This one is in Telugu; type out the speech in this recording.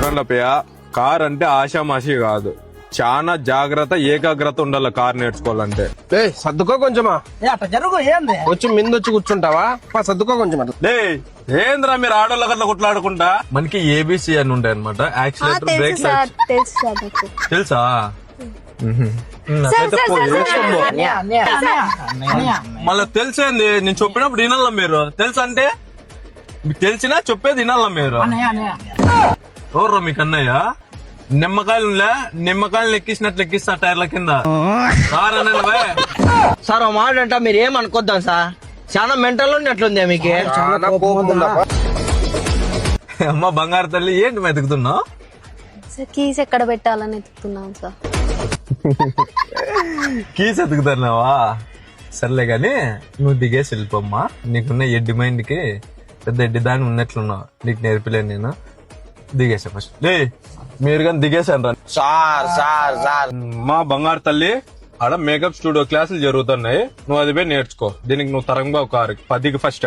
చూడండి అప్పయ్య, కార్ అంటే ఆషామాషి కాదు, చాలా జాగ్రత్త ఏకాగ్రత ఉండాలి కార్ నేర్చుకోవాలంటే. సర్దుకో కొంచెమా, అట్లా జరుగు ఏంది కొంచెం మిందొచ్చి కూర్చుంటావా? సర్దుకో కొంచెం అట్లా. లే ఏంద్రా మీరు ఆడోళ్ళ కట్లా కొట్లాడుకుంటా? మనకి ఏబిసి అని ఉంటాయి అనమాట, యాక్సిలేటర్, బ్రేక్, తెలుసు సార్ నాకు. తెలుసా? మళ్ళీ తెలిసేంది, నేను చెప్పినప్పుడు వినాల మీరు. తెలుసా అంటే మీకు తెలిసినా చెప్పేది వినాల మీరు. ఎవరు మీకు అన్నయ్య? నిమ్మకాయలు ఎక్కించినట్లు ఎక్కిస్తా టైర్ల కింద. సార్ ఓ మాట అంట, మీరు ఏమనుకోద్దాం సార్, చాలా మెంటల్ ఉన్నట్లుందే మీకు. చాలా కోపం ఉందప్పా. అమ్మ బంగారు తల్లి, ఏంటి వెతుకుతున్నావు? సార్ కీస్ ఎక్కడ పెట్టాలని ఎత్తుకున్నాను సార్. కీస్ ఎతుకుతున్నావా? సర్లే గాని నువ్వు దిగేసి వెళ్ళిపోమ్మా. నీకున్న ఎడ్డి మైండ్ కి పెద్ద ఎడ్డి దాన్ని ఉన్నట్లున్నావు, నీకు నేర్పిలేను నేను. దిగేసా ఫస్ట్. లే మీరు కానీ దిగేసాను రా. సార్ మా బంగారు తల్లి, ఆడ మేకప్ స్టూడియో క్లాసులు జరుగుతున్నాయి, నువ్వు అది పోయి నేర్చుకో. దీనికి నువ్వు తరంగా ఒక 10కి ఫస్ట్.